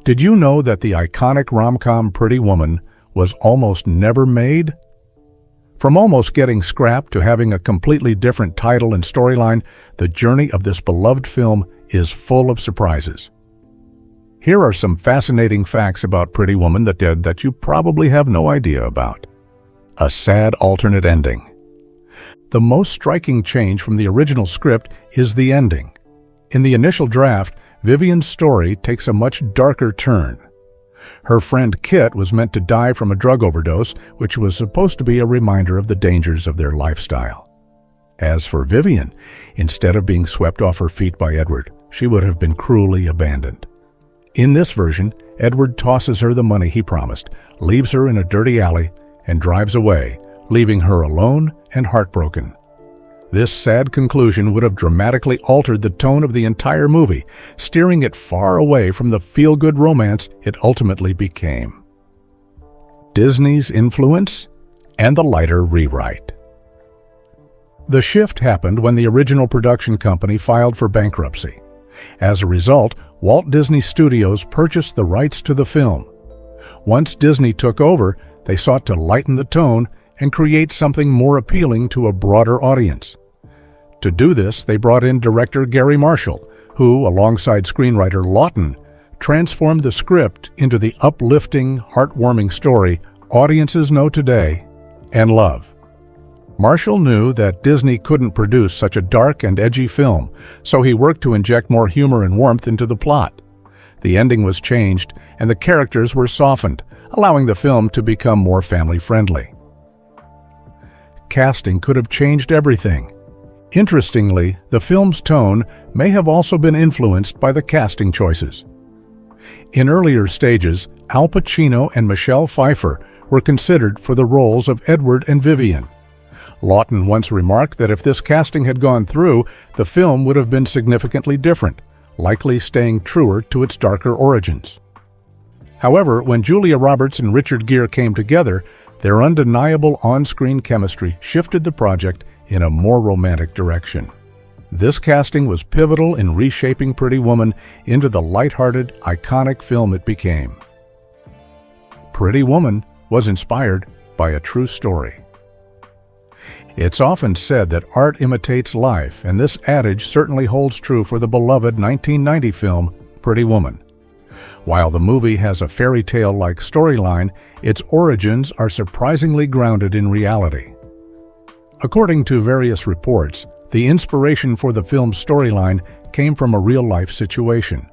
Did you know that the iconic rom-com Pretty Woman was almost never made? From almost getting scrapped to having a completely different title and storyline, the journey of this beloved film is full of surprises. Here are some fascinating facts about Pretty Woman that you probably have no idea about. A sad alternate ending. The most striking change from the original script is the ending. In the initial draft, Vivian's story takes a much darker turn. Her friend Kit was meant to die from a drug overdose, which was supposed to be a reminder of the dangers of their lifestyle. As for Vivian, instead of being swept off her feet by Edward, she would have been cruelly abandoned. In this version, Edward tosses her the money he promised, leaves her in a dirty alley, and drives away, leaving her alone and heartbroken. This sad conclusion would have dramatically altered the tone of the entire movie, steering it far away from the feel-good romance it ultimately became. Disney's influence and the lighter rewrite. The shift happened when the original production company filed for bankruptcy. As a result, Walt Disney Studios purchased the rights to the film. Once Disney took over, they sought to lighten the tone and create something more appealing to a broader audience. To do this, they brought in director Gary Marshall, who, alongside screenwriter Lawton, transformed the script into the uplifting, heartwarming story audiences know today and love. Marshall knew that Disney couldn't produce such a dark and edgy film, so he worked to inject more humor and warmth into the plot. The ending was changed, and the characters were softened, allowing the film to become more family-friendly. Casting could have changed everything. Interestingly, the film's tone may have also been influenced by the casting choices. In earlier stages, Al Pacino and Michelle Pfeiffer were considered for the roles of Edward and Vivian. Lawton once remarked that if this casting had gone through, the film would have been significantly different, likely staying truer to its darker origins. However, when Julia Roberts and Richard Gere came together, their undeniable on-screen chemistry shifted the project in a more romantic direction. This casting was pivotal in reshaping Pretty Woman into the lighthearted, iconic film it became. Pretty Woman was inspired by a true story. It's often said that art imitates life, and this adage certainly holds true for the beloved 1990 film Pretty Woman. While the movie has a fairy tale-like storyline, its origins are surprisingly grounded in reality. According to various reports, the inspiration for the film's storyline came from a real-life situation.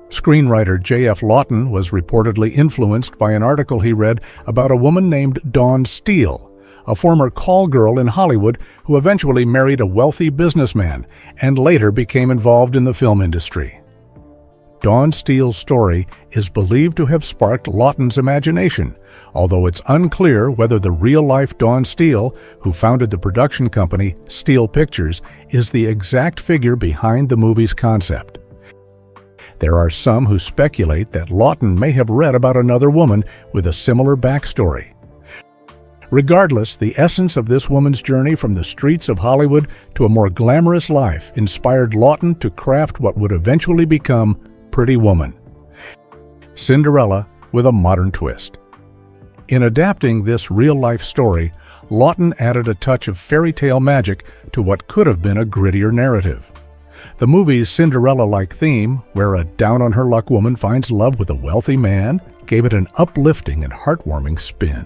Screenwriter J.F. Lawton was reportedly influenced by an article he read about a woman named Dawn Steele, a former call girl in Hollywood who eventually married a wealthy businessman and later became involved in the film industry. Dawn Steele's story is believed to have sparked Lawton's imagination, although it's unclear whether the real-life Dawn Steele, who founded the production company Steele Pictures, is the exact figure behind the movie's concept. There are some who speculate that Lawton may have read about another woman with a similar backstory. Regardless, the essence of this woman's journey from the streets of Hollywood to a more glamorous life inspired Lawton to craft what would eventually become Pretty Woman. Cinderella with a modern twist. In adapting this real-life story, Lawton added a touch of fairy tale magic to what could have been a grittier narrative. The movie's Cinderella-like theme, where a down-on-her-luck woman finds love with a wealthy man, gave it an uplifting and heartwarming spin.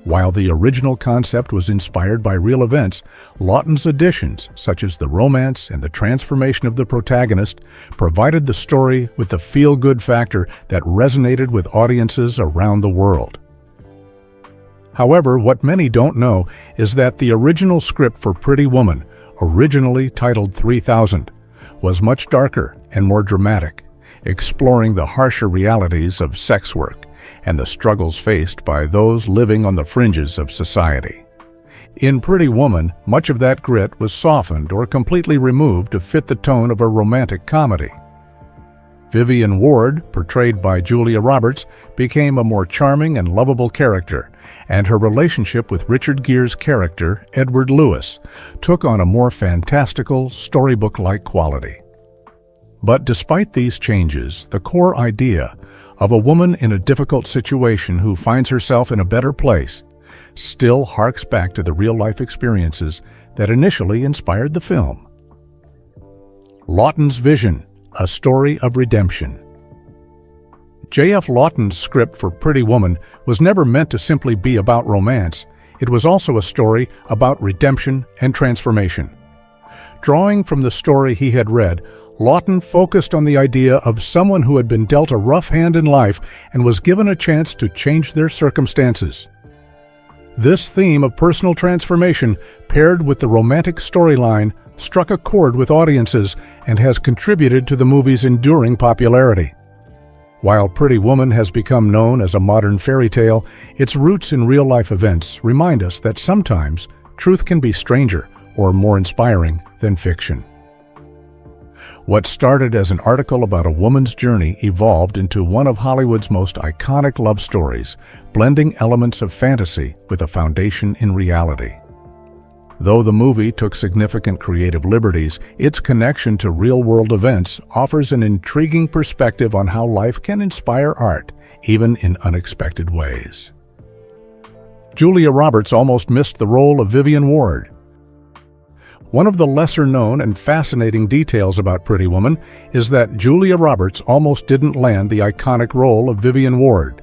While the original concept was inspired by real events, Lawton's additions, such as the romance and the transformation of the protagonist, provided the story with the feel-good factor that resonated with audiences around the world. However, what many don't know is that the original script for Pretty Woman, originally titled 3000, was much darker and more dramatic, exploring the harsher realities of sex work and the struggles faced by those living on the fringes of society. In Pretty Woman, much of that grit was softened or completely removed to fit the tone of a romantic comedy. Vivian Ward, portrayed by Julia Roberts, became a more charming and lovable character, and her relationship with Richard Gere's character, Edward Lewis, took on a more fantastical, storybook-like quality. But despite these changes, the core idea of a woman in a difficult situation who finds herself in a better place still harks back to the real-life experiences that initially inspired the film. Lawton's Vision, a story of redemption. J.F. Lawton's script for Pretty Woman was never meant to simply be about romance. It was also a story about redemption and transformation. Drawing from the story he had read, Lawton focused on the idea of someone who had been dealt a rough hand in life and was given a chance to change their circumstances. This theme of personal transformation, paired with the romantic storyline, struck a chord with audiences and has contributed to the movie's enduring popularity. While Pretty Woman has become known as a modern fairy tale, its roots in real-life events remind us that sometimes truth can be stranger or more inspiring than fiction. What started as an article about a woman's journey evolved into one of Hollywood's most iconic love stories, blending elements of fantasy with a foundation in reality. Though the movie took significant creative liberties, its connection to real-world events offers an intriguing perspective on how life can inspire art, even in unexpected ways. Julia Roberts almost missed the role of Vivian Ward. One of the lesser-known and fascinating details about Pretty Woman is that Julia Roberts almost didn't land the iconic role of Vivian Ward.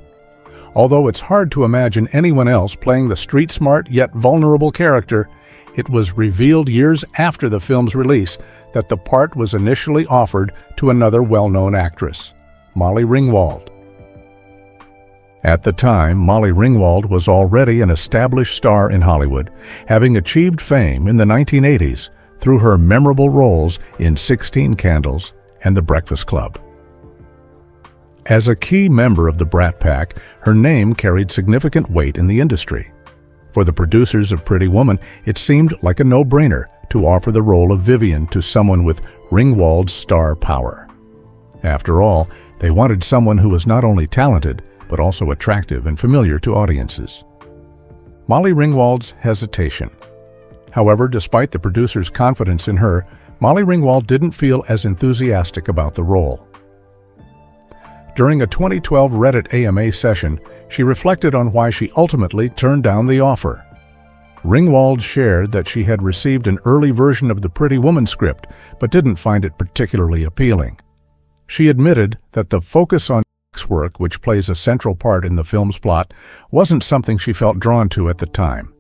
Although it's hard to imagine anyone else playing the street-smart yet vulnerable character, it was revealed years after the film's release that the part was initially offered to another well-known actress, Molly Ringwald. At the time, Molly Ringwald was already an established star in Hollywood, having achieved fame in the 1980s through her memorable roles in 16 Candles and The Breakfast Club. As a key member of the Brat Pack, her name carried significant weight in the industry. For the producers of Pretty Woman, it seemed like a no-brainer to offer the role of Vivian to someone with Ringwald's star power. After all, they wanted someone who was not only talented, but also attractive and familiar to audiences. Molly Ringwald's hesitation. However, despite the producer's confidence in her, Molly Ringwald didn't feel as enthusiastic about the role. During a 2012 Reddit AMA session, she reflected on why she ultimately turned down the offer. Ringwald shared that she had received an early version of the Pretty Woman script, but didn't find it particularly appealing. She admitted that the focus on sex work, which plays a central part in the film's plot, wasn't something she felt drawn to at the time.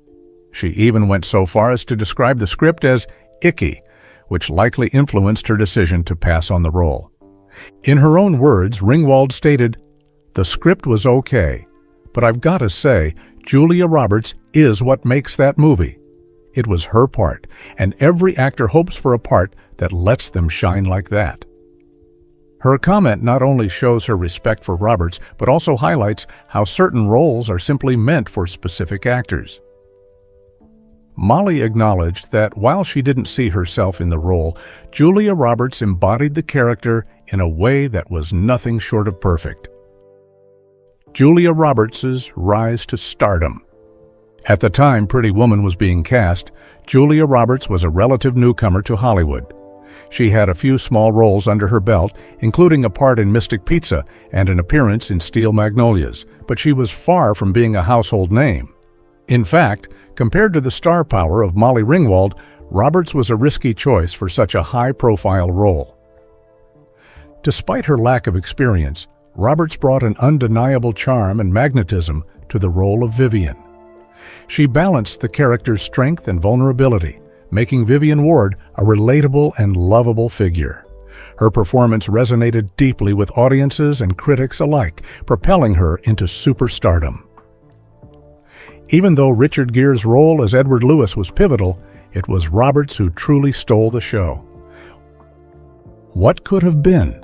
She even went so far as to describe the script as icky, which likely influenced her decision to pass on the role. In her own words, Ringwald stated, "The script was okay, but I've got to say, Julia Roberts is what makes that movie. It was her part, and every actor hopes for a part that lets them shine like that." Her comment not only shows her respect for Roberts, but also highlights how certain roles are simply meant for specific actors. Molly acknowledged that while she didn't see herself in the role, Julia Roberts embodied the character in a way that was nothing short of perfect. Julia Roberts' rise to stardom. At the time Pretty Woman was being cast, Julia Roberts was a relative newcomer to Hollywood. She had a few small roles under her belt, including a part in Mystic Pizza and an appearance in Steel Magnolias, but she was far from being a household name. In fact, compared to the star power of Molly Ringwald, Roberts was a risky choice for such a high-profile role. Despite her lack of experience, Roberts brought an undeniable charm and magnetism to the role of Vivian. She balanced the character's strength and vulnerability, making Vivian Ward a relatable and lovable figure. Her performance resonated deeply with audiences and critics alike, propelling her into superstardom. Even though Richard Gere's role as Edward Lewis was pivotal, it was Roberts who truly stole the show. What could have been?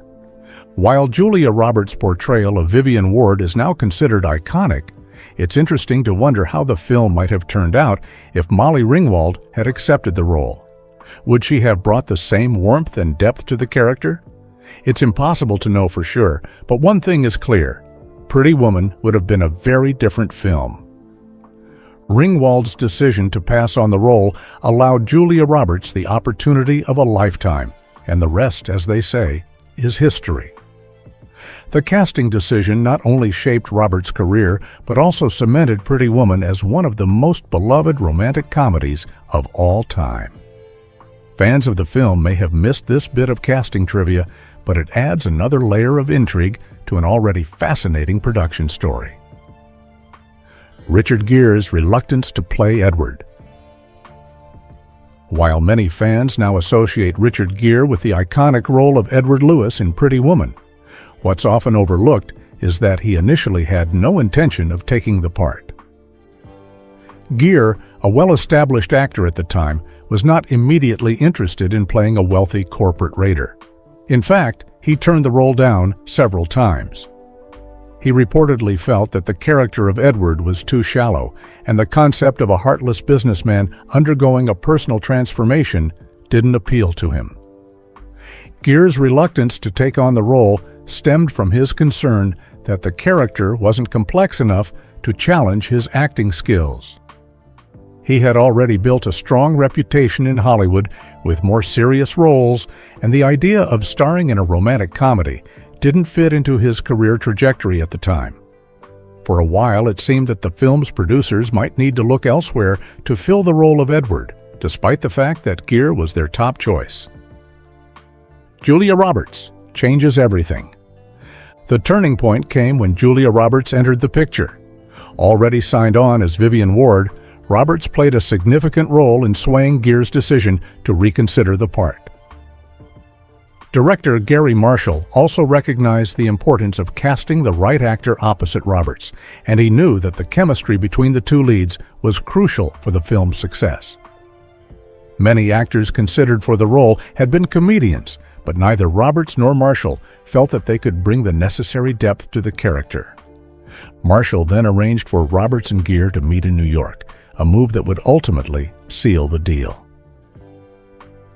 While Julia Roberts' portrayal of Vivian Ward is now considered iconic, it's interesting to wonder how the film might have turned out if Molly Ringwald had accepted the role. Would she have brought the same warmth and depth to the character? It's impossible to know for sure, but one thing is clear: Pretty Woman would have been a very different film. Ringwald's decision to pass on the role allowed Julia Roberts the opportunity of a lifetime, and the rest, as they say, is history. The casting decision not only shaped Roberts' career, but also cemented Pretty Woman as one of the most beloved romantic comedies of all time. Fans of the film may have missed this bit of casting trivia, but it adds another layer of intrigue to an already fascinating production story. Richard Gere's reluctance to play Edward. While many fans now associate Richard Gere with the iconic role of Edward Lewis in Pretty Woman, what's often overlooked is that he initially had no intention of taking the part. Gere, a well-established actor at the time, was not immediately interested in playing a wealthy corporate raider. In fact, he turned the role down several times. He reportedly felt that the character of Edward was too shallow, and the concept of a heartless businessman undergoing a personal transformation didn't appeal to him. Gere's reluctance to take on the role stemmed from his concern that the character wasn't complex enough to challenge his acting skills. He had already built a strong reputation in Hollywood with more serious roles, and the idea of starring in a romantic comedy didn't fit into his career trajectory at the time. For a while, it seemed that the film's producers might need to look elsewhere to fill the role of Edward, despite the fact that Gere was their top choice. Julia Roberts changes everything. The turning point came when Julia Roberts entered the picture. Already signed on as Vivian Ward, Roberts played a significant role in swaying Gere's decision to reconsider the part. Director Gary Marshall also recognized the importance of casting the right actor opposite Roberts, and he knew that the chemistry between the two leads was crucial for the film's success. Many actors considered for the role had been comedians, but neither Roberts nor Marshall felt that they could bring the necessary depth to the character. Marshall then arranged for Roberts and Gere to meet in New York, a move that would ultimately seal the deal.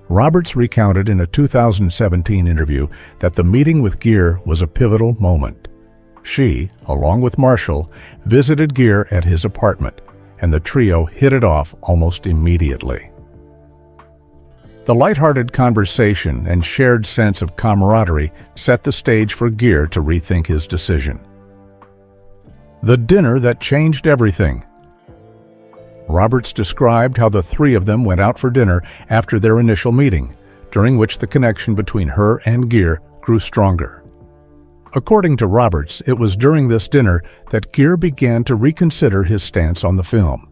Roberts recounted in a 2017 interview that the meeting with Gere was a pivotal moment. She, along with Marshall, visited Gere at his apartment, and the trio hit it off almost immediately. The lighthearted conversation and shared sense of camaraderie set the stage for Gere to rethink his decision. The dinner that changed everything. Roberts described how the three of them went out for dinner after their initial meeting, during which the connection between her and Gere grew stronger. According to Roberts, it was during this dinner that Gere began to reconsider his stance on the film.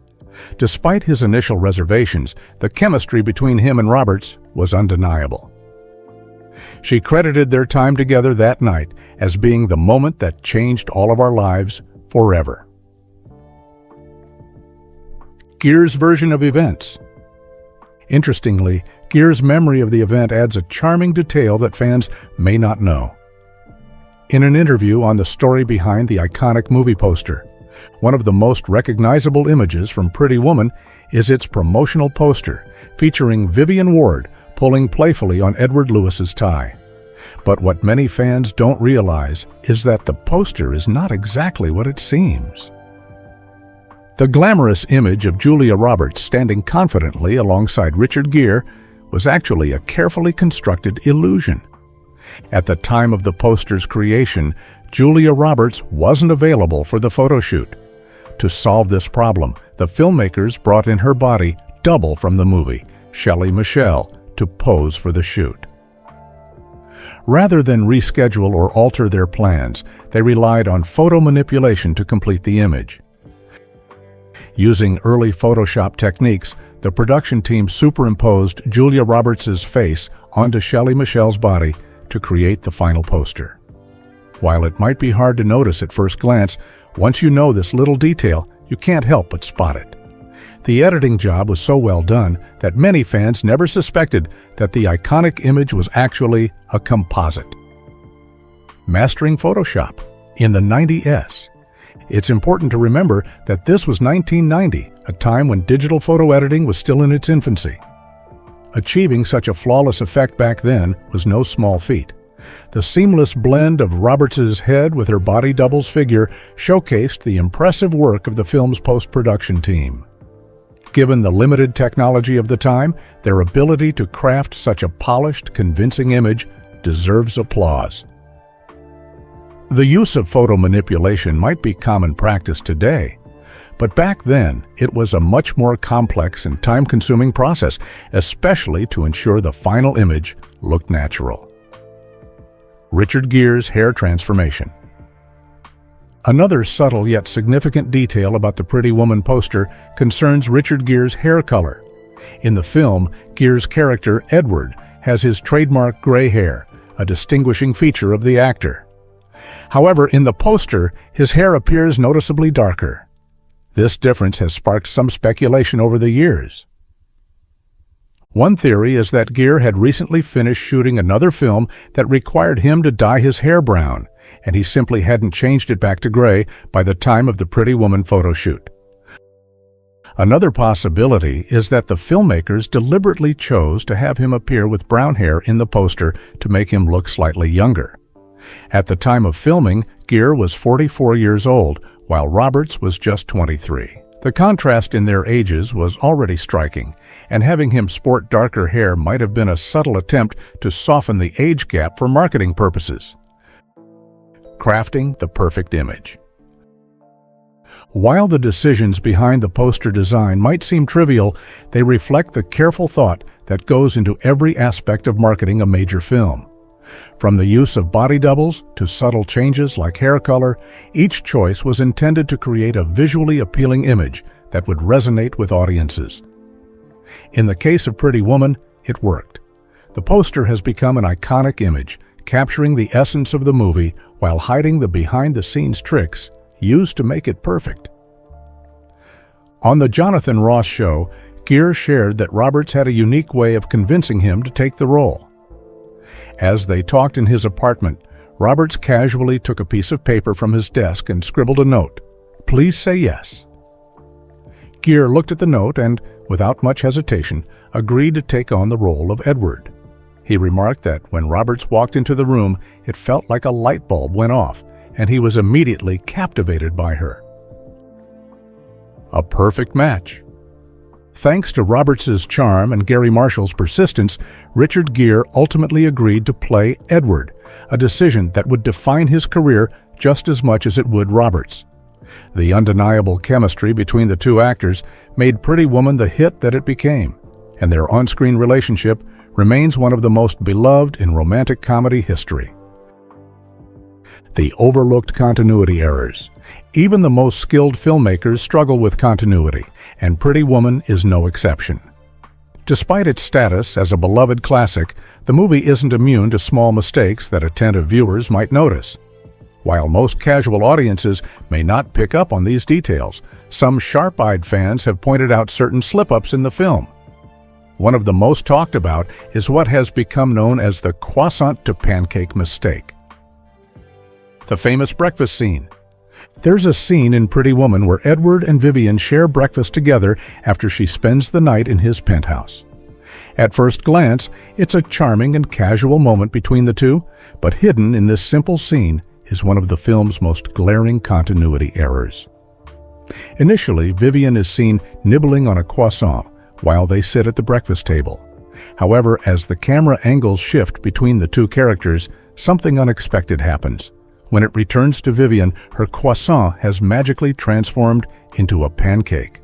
Despite his initial reservations, the chemistry between him and Roberts was undeniable. She credited their time together that night as being the moment that changed all of our lives forever. Gere's version of events. Interestingly, Gere's memory of the event adds a charming detail that fans may not know. In an interview on the story behind the iconic movie poster, one of the most recognizable images from Pretty Woman is its promotional poster, featuring Vivian Ward pulling playfully on Edward Lewis's tie. But what many fans don't realize is that the poster is not exactly what it seems. The glamorous image of Julia Roberts standing confidently alongside Richard Gere was actually a carefully constructed illusion. At the time of the poster's creation, Julia Roberts wasn't available for the photo shoot. To solve this problem, the filmmakers brought in her body double from the movie, Shelley Michelle, to pose for the shoot. Rather than reschedule or alter their plans, they relied on photo manipulation to complete the image. Using early Photoshop techniques, the production team superimposed Julia Roberts' face onto Shelley Michelle's body to create the final poster. While it might be hard to notice at first glance, once you know this little detail, you can't help but spot it. The editing job was so well done that many fans never suspected that the iconic image was actually a composite. Mastering Photoshop in the 90s. It's important to remember that this was 1990, a time when digital photo editing was still in its infancy. Achieving such a flawless effect back then was no small feat. The seamless blend of Roberts' head with her body double's figure showcased the impressive work of the film's post-production team. Given the limited technology of the time, their ability to craft such a polished, convincing image deserves applause. The use of photo manipulation might be common practice today, but back then it was a much more complex and time-consuming process, especially to ensure the final image looked natural. Richard Gere's hair transformation. Another subtle yet significant detail about the Pretty Woman poster concerns Richard Gere's hair color. In the film, Gere's character, Edward, has his trademark gray hair, a distinguishing feature of the actor. However, in the poster, his hair appears noticeably darker. This difference has sparked some speculation over the years. One theory is that Gere had recently finished shooting another film that required him to dye his hair brown, and he simply hadn't changed it back to gray by the time of the Pretty Woman photo shoot. Another possibility is that the filmmakers deliberately chose to have him appear with brown hair in the poster to make him look slightly younger. At the time of filming, Gere was 44 years old, while Roberts was just 23. The contrast in their ages was already striking, and having him sport darker hair might have been a subtle attempt to soften the age gap for marketing purposes. Crafting the perfect image. While the decisions behind the poster design might seem trivial, they reflect the careful thought that goes into every aspect of marketing a major film. From the use of body doubles to subtle changes like hair color, each choice was intended to create a visually appealing image that would resonate with audiences. In the case of Pretty Woman, it worked. The poster has become an iconic image, capturing the essence of the movie while hiding the behind-the-scenes tricks used to make it perfect. On the Jonathan Ross show, Gere shared that Roberts had a unique way of convincing him to take the role. As they talked in his apartment, Roberts casually took a piece of paper from his desk and scribbled a note, "Please say yes." Gere looked at the note and, without much hesitation, agreed to take on the role of Edward. He remarked that when Roberts walked into the room, it felt like a light bulb went off, and he was immediately captivated by her. A perfect match. Thanks to Roberts' charm and Gary Marshall's persistence, Richard Gere ultimately agreed to play Edward, a decision that would define his career just as much as it would Roberts. The undeniable chemistry between the two actors made Pretty Woman the hit that it became, and their on-screen relationship remains one of the most beloved in romantic comedy history. The overlooked continuity errors. Even the most skilled filmmakers struggle with continuity, and Pretty Woman is no exception. Despite its status as a beloved classic, the movie isn't immune to small mistakes that attentive viewers might notice. While most casual audiences may not pick up on these details, some sharp-eyed fans have pointed out certain slip-ups in the film. One of the most talked about is what has become known as the croissant-to-pancake mistake. The famous breakfast scene. There's a scene in Pretty Woman where Edward and Vivian share breakfast together after she spends the night in his penthouse. At first glance, it's a charming and casual moment between the two, but hidden in this simple scene is one of the film's most glaring continuity errors. Initially, Vivian is seen nibbling on a croissant while they sit at the breakfast table. However, as the camera angles shift between the two characters, something unexpected happens. When it returns to Vivian, her croissant has magically transformed into a pancake.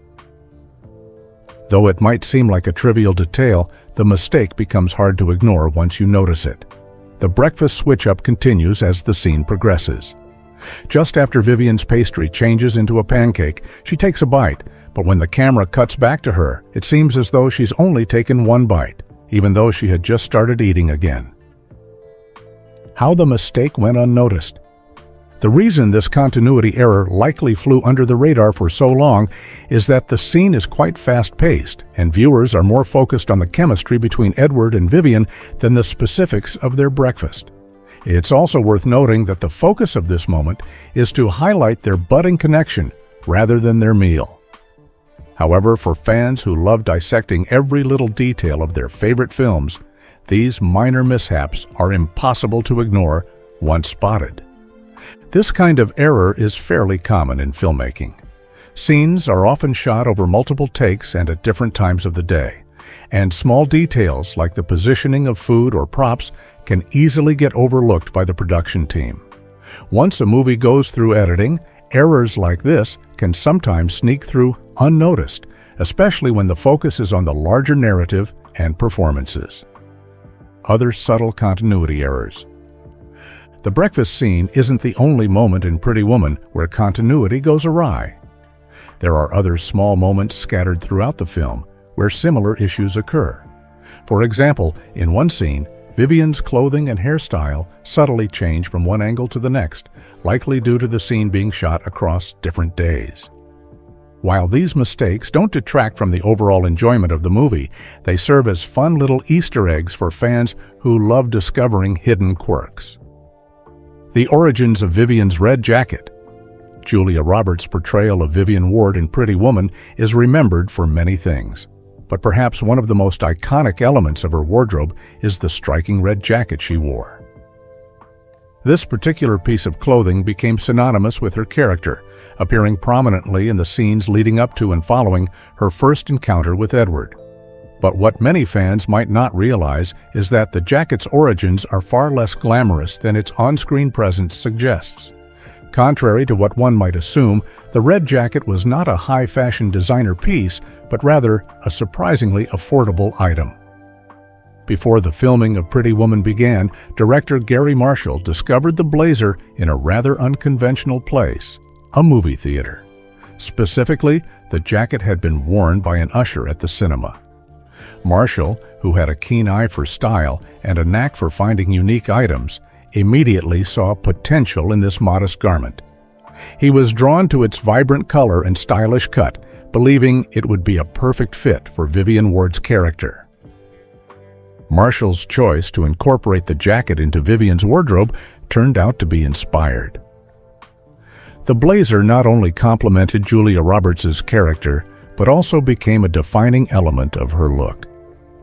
Though it might seem like a trivial detail, the mistake becomes hard to ignore once you notice it. The breakfast switch-up continues as the scene progresses. Just after Vivian's pastry changes into a pancake, she takes a bite, but when the camera cuts back to her, it seems as though she's only taken one bite, even though she had just started eating again. How the mistake went unnoticed. The reason this continuity error likely flew under the radar for so long is that the scene is quite fast-paced, and viewers are more focused on the chemistry between Edward and Vivian than the specifics of their breakfast. It's also worth noting that the focus of this moment is to highlight their budding connection rather than their meal. However, for fans who love dissecting every little detail of their favorite films, these minor mishaps are impossible to ignore once spotted. This kind of error is fairly common in filmmaking. Scenes are often shot over multiple takes and at different times of the day, And small details like the positioning of food or props can easily get overlooked by the production team. Once a movie goes through editing, errors like this can sometimes sneak through unnoticed, especially when the focus is on the larger narrative and performances. Other subtle continuity errors. The breakfast scene isn't the only moment in Pretty Woman where continuity goes awry. There are other small moments scattered throughout the film where similar issues occur. For example, in one scene, Vivian's clothing and hairstyle subtly change from one angle to the next, likely due to the scene being shot across different days. While these mistakes don't detract from the overall enjoyment of the movie, they serve as fun little Easter eggs for fans who love discovering hidden quirks. The origins of Vivian's red jacket. Julia Roberts' portrayal of Vivian Ward in Pretty Woman is remembered for many things. But perhaps one of the most iconic elements of her wardrobe is the striking red jacket she wore. This particular piece of clothing became synonymous with her character, appearing prominently in the scenes leading up to and following her first encounter with Edward. But what many fans might not realize is that the jacket's origins are far less glamorous than its on-screen presence suggests. Contrary to what one might assume, the red jacket was not a high-fashion designer piece, but rather a surprisingly affordable item. Before the filming of Pretty Woman began, director Gary Marshall discovered the blazer in a rather unconventional place, a movie theater. Specifically, the jacket had been worn by an usher at the cinema. Marshall, who had a keen eye for style and a knack for finding unique items, immediately saw potential in this modest garment. He was drawn to its vibrant color and stylish cut, believing it would be a perfect fit for Vivian Ward's character. Marshall's choice to incorporate the jacket into Vivian's wardrobe turned out to be inspired. The blazer not only complemented Julia Roberts' character, but also became a defining element of her look.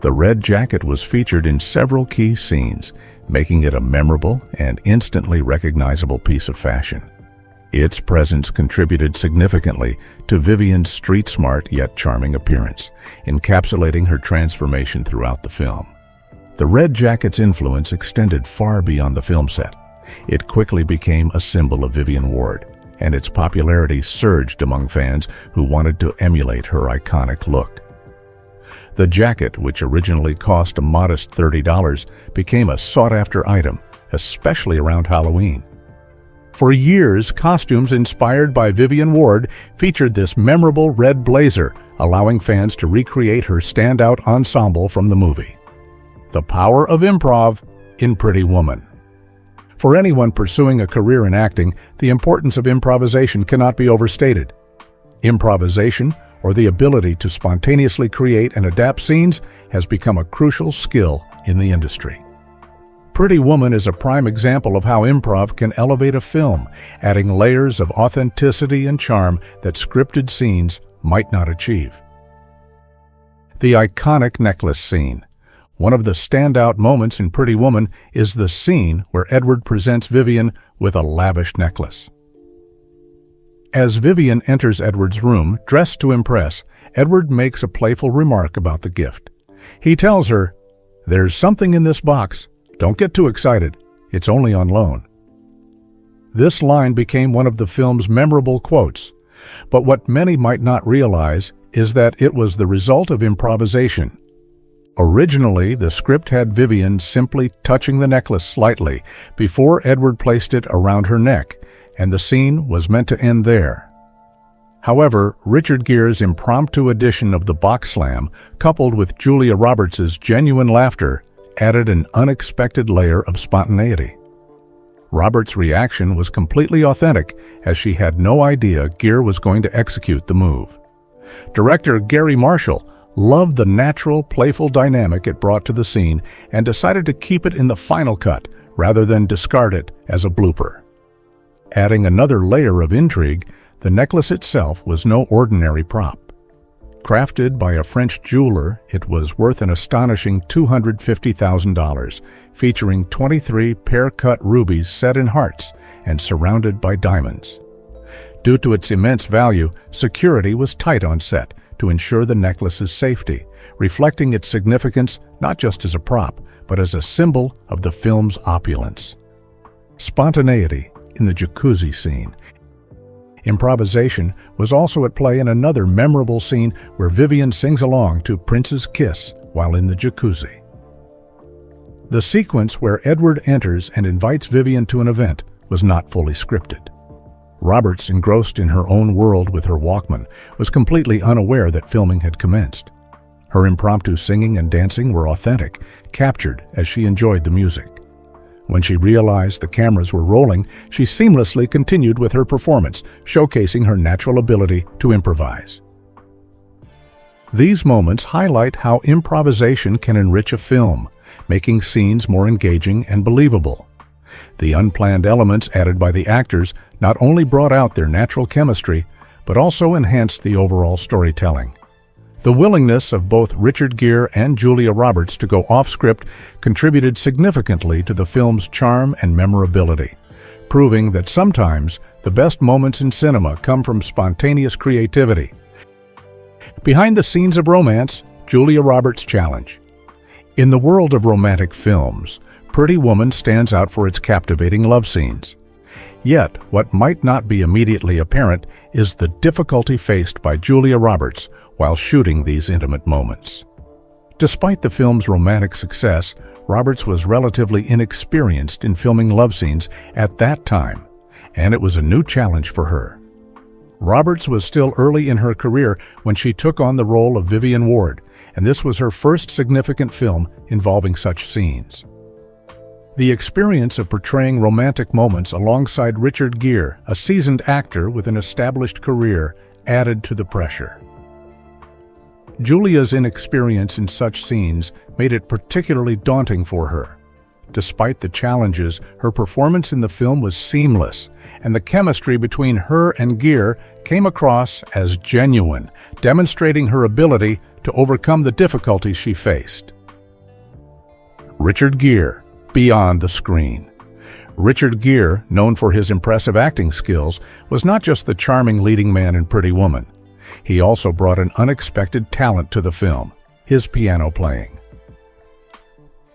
The red jacket was featured in several key scenes, making it a memorable and instantly recognizable piece of fashion. Its presence contributed significantly to Vivian's street-smart yet charming appearance, encapsulating her transformation throughout the film. The red jacket's influence extended far beyond the film set. It quickly became a symbol of Vivian Ward, and its popularity surged among fans who wanted to emulate her iconic look. The jacket, which originally cost a modest $30, became a sought-after item, especially around Halloween. For years, costumes inspired by Vivian Ward featured this memorable red blazer, allowing fans to recreate her standout ensemble from the movie. The power of improv in Pretty Woman. For anyone pursuing a career in acting, the importance of improvisation cannot be overstated. Improvisation, or the ability to spontaneously create and adapt scenes, has become a crucial skill in the industry. Pretty Woman is a prime example of how improv can elevate a film, adding layers of authenticity and charm that scripted scenes might not achieve. The iconic necklace scene. One of the standout moments in Pretty Woman is the scene where Edward presents Vivian with a lavish necklace. As Vivian enters Edward's room, dressed to impress, Edward makes a playful remark about the gift. He tells her, "There's something in this box. Don't get too excited. It's only on loan." This line became one of the film's memorable quotes, but what many might not realize is that it was the result of improvisation. Originally, the script had Vivian simply touching the necklace slightly before Edward placed it around her neck, and the scene was meant to end there. However, Richard Gere's impromptu addition of the box slam, coupled with Julia Roberts' genuine laughter, added an unexpected layer of spontaneity. Roberts' reaction was completely authentic, as she had no idea Gere was going to execute the move. Director Gary Marshall loved the natural, playful dynamic it brought to the scene and decided to keep it in the final cut rather than discard it as a blooper. Adding another layer of intrigue, the necklace itself was no ordinary prop. Crafted by a French jeweler, it was worth an astonishing $250,000, featuring 23 pear-cut rubies set in hearts and surrounded by diamonds. Due to its immense value, security was tight on set to ensure the necklace's safety, reflecting its significance not just as a prop, but as a symbol of the film's opulence. Spontaneity in the jacuzzi scene. Improvisation was also at play in another memorable scene where Vivian sings along to Prince's Kiss while in the jacuzzi. The sequence where Edward enters and invites Vivian to an event was not fully scripted. Roberts, engrossed in her own world with her Walkman, was completely unaware that filming had commenced. Her impromptu singing and dancing were authentic, captured as she enjoyed the music. When she realized the cameras were rolling, she seamlessly continued with her performance, showcasing her natural ability to improvise. These moments highlight how improvisation can enrich a film, making scenes more engaging and believable. The unplanned elements added by the actors not only brought out their natural chemistry, but also enhanced the overall storytelling. The willingness of both Richard Gere and Julia Roberts to go off-script contributed significantly to the film's charm and memorability, proving that sometimes the best moments in cinema come from spontaneous creativity. Behind the scenes of romance, Julia Roberts' challenge. In the world of romantic films, Pretty Woman stands out for its captivating love scenes. Yet, what might not be immediately apparent is the difficulty faced by Julia Roberts while shooting these intimate moments. Despite the film's romantic success, Roberts was relatively inexperienced in filming love scenes at that time, and it was a new challenge for her. Roberts was still early in her career when she took on the role of Vivian Ward, and this was her first significant film involving such scenes. The experience of portraying romantic moments alongside Richard Gere, a seasoned actor with an established career, added to the pressure. Julia's inexperience in such scenes made it particularly daunting for her. Despite the challenges, her performance in the film was seamless, and the chemistry between her and Gere came across as genuine, demonstrating her ability to overcome the difficulties she faced. Richard Gere, beyond the screen. Richard Gere, known for his impressive acting skills, was not just the charming leading man in Pretty Woman. He also brought an unexpected talent to the film, his piano playing.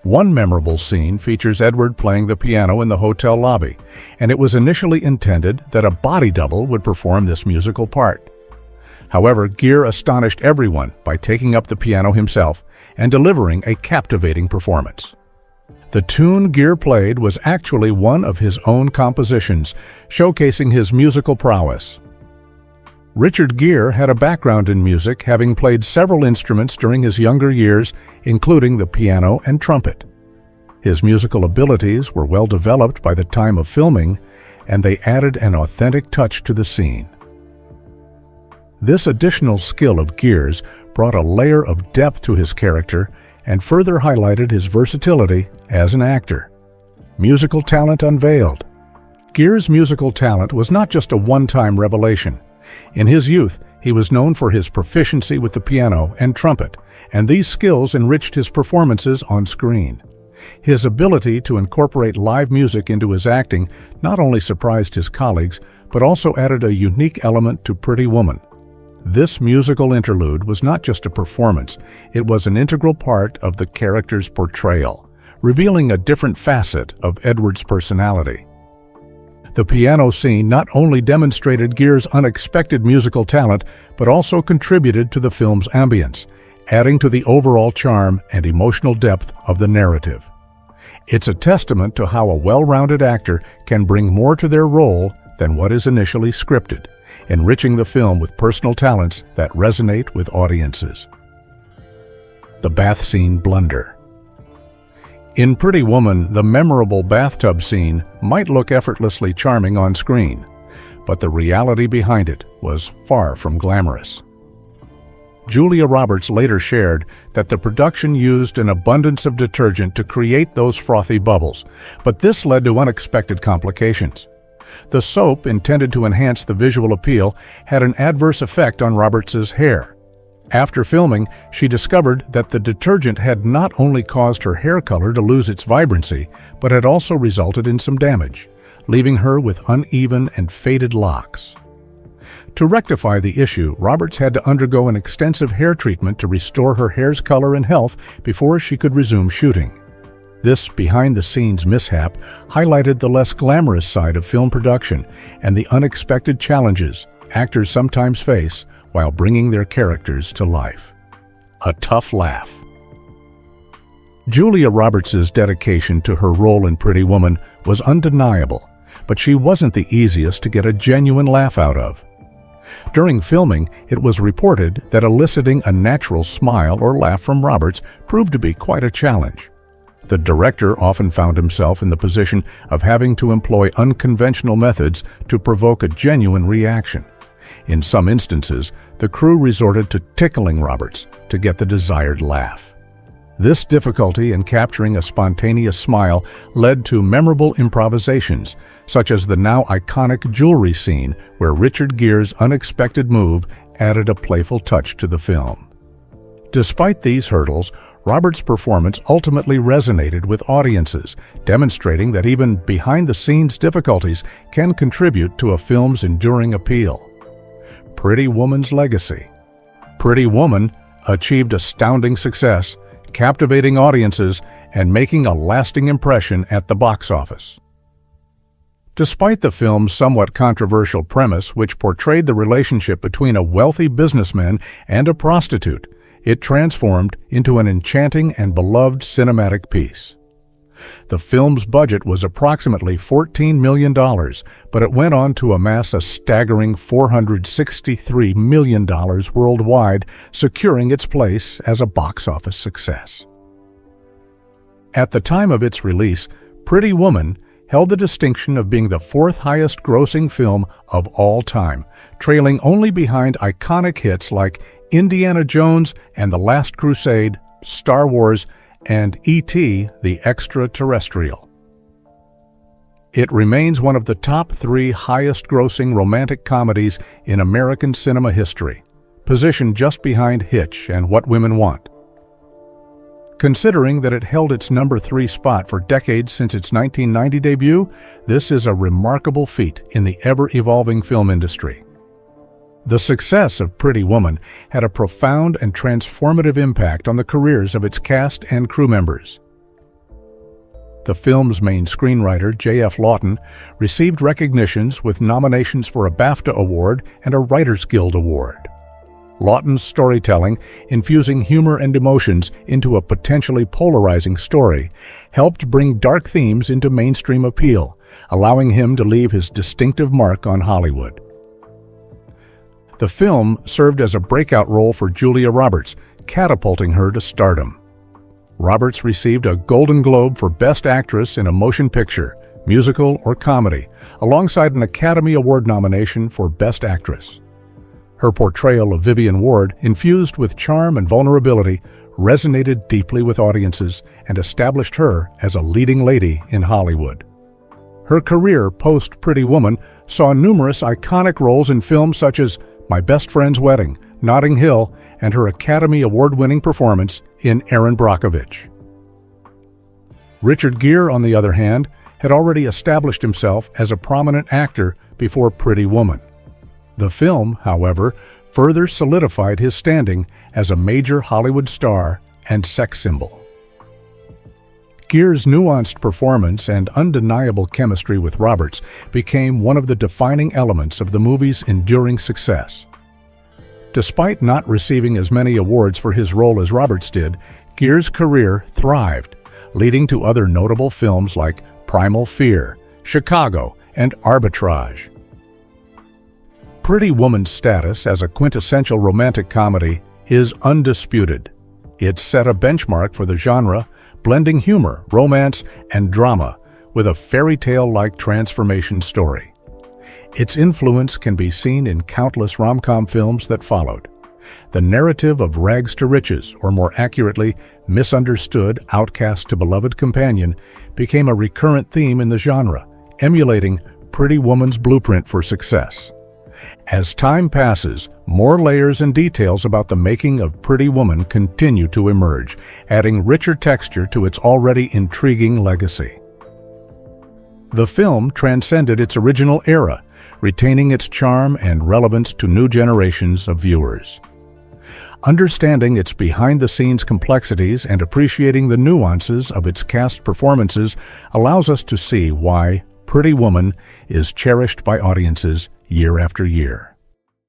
One memorable scene features Edward playing the piano in the hotel lobby, and it was initially intended that a body double would perform this musical part. However, Gere astonished everyone by taking up the piano himself and delivering a captivating performance. The tune Gere played was actually one of his own compositions, showcasing his musical prowess. Richard Gere had a background in music, having played several instruments during his younger years, including the piano and trumpet. His musical abilities were well developed by the time of filming, and they added an authentic touch to the scene. This additional skill of Gere's brought a layer of depth to his character and further highlighted his versatility as an actor. Musical talent unveiled. Gere's musical talent was not just a one-time revelation. In his youth, he was known for his proficiency with the piano and trumpet, and these skills enriched his performances on screen. His ability to incorporate live music into his acting not only surprised his colleagues, but also added a unique element to Pretty Woman. This musical interlude was not just a performance, it was an integral part of the character's portrayal, revealing a different facet of Edward's personality. The piano scene not only demonstrated Gere's unexpected musical talent, but also contributed to the film's ambience, adding to the overall charm and emotional depth of the narrative. It's a testament to how a well-rounded actor can bring more to their role than what is initially scripted, enriching the film with personal talents that resonate with audiences. The bath scene blunder. In Pretty Woman, the memorable bathtub scene might look effortlessly charming on screen, but the reality behind it was far from glamorous. Julia Roberts later shared that the production used an abundance of detergent to create those frothy bubbles, but this led to unexpected complications. The soap, intended to enhance the visual appeal, had an adverse effect on Roberts's hair. After filming, she discovered that the detergent had not only caused her hair color to lose its vibrancy, but had also resulted in some damage, leaving her with uneven and faded locks. To rectify the issue, Roberts had to undergo an extensive hair treatment to restore her hair's color and health before she could resume shooting. This behind-the-scenes mishap highlighted the less glamorous side of film production and the unexpected challenges actors sometimes face while bringing their characters to life. A tough laugh. Julia Roberts' dedication to her role in Pretty Woman was undeniable, but she wasn't the easiest to get a genuine laugh out of. During filming, it was reported that eliciting a natural smile or laugh from Roberts proved to be quite a challenge. The director often found himself in the position of having to employ unconventional methods to provoke a genuine reaction. In some instances, the crew resorted to tickling Roberts to get the desired laugh. This difficulty in capturing a spontaneous smile led to memorable improvisations, such as the now iconic jewelry scene where Richard Gere's unexpected move added a playful touch to the film. Despite these hurdles, Roberts' performance ultimately resonated with audiences, demonstrating that even behind-the-scenes difficulties can contribute to a film's enduring appeal. Pretty Woman's legacy. Pretty Woman achieved astounding success, captivating audiences and making a lasting impression at the box office. Despite the film's somewhat controversial premise, which portrayed the relationship between a wealthy businessman and a prostitute, it transformed into an enchanting and beloved cinematic piece. The film's budget was approximately $14 million, but it went on to amass a staggering $463 million worldwide, securing its place as a box office success. At the time of its release, Pretty Woman held the distinction of being the fourth highest-grossing film of all time, trailing only behind iconic hits like Indiana Jones and the Last Crusade, Star Wars, and E.T. the Extraterrestrial. It remains one of the top 3 highest-grossing romantic comedies in American cinema history, positioned just behind Hitch and What Women Want. Considering that it held its number 3 spot for decades since its 1990 debut, this is a remarkable feat in the ever-evolving film industry. The success of Pretty Woman had a profound and transformative impact on the careers of its cast and crew members. The film's main screenwriter, J.F. Lawton, received recognitions with nominations for a BAFTA Award and a Writers Guild Award. Lawton's storytelling, infusing humor and emotions into a potentially polarizing story, helped bring dark themes into mainstream appeal, allowing him to leave his distinctive mark on Hollywood. The film served as a breakout role for Julia Roberts, catapulting her to stardom. Roberts received a Golden Globe for Best Actress in a Motion Picture, Musical, or Comedy, alongside an Academy Award nomination for Best Actress. Her portrayal of Vivian Ward, infused with charm and vulnerability, resonated deeply with audiences and established her as a leading lady in Hollywood. Her career post Pretty Woman saw numerous iconic roles in films such as My Best Friend's Wedding, Notting Hill, and her Academy Award-winning performance in Erin Brockovich. Richard Gere, on the other hand, had already established himself as a prominent actor before Pretty Woman. The film, however, further solidified his standing as a major Hollywood star and sex symbol. Gere's nuanced performance and undeniable chemistry with Roberts became one of the defining elements of the movie's enduring success. Despite not receiving as many awards for his role as Roberts did, Gere's career thrived, leading to other notable films like Primal Fear, Chicago, and Arbitrage. Pretty Woman's status as a quintessential romantic comedy is undisputed. It set a benchmark for the genre, blending humor, romance, and drama with a fairy tale-like transformation story. Its influence can be seen in countless rom-com films that followed. The narrative of rags to riches, or more accurately, misunderstood outcast to beloved companion, became a recurrent theme in the genre, emulating Pretty Woman's blueprint for success. As time passes, more layers and details about the making of Pretty Woman continue to emerge, adding richer texture to its already intriguing legacy. The film transcended its original era, retaining its charm and relevance to new generations of viewers. Understanding its behind-the-scenes complexities and appreciating the nuances of its cast performances allows us to see why Pretty Woman is cherished by audiences year after year.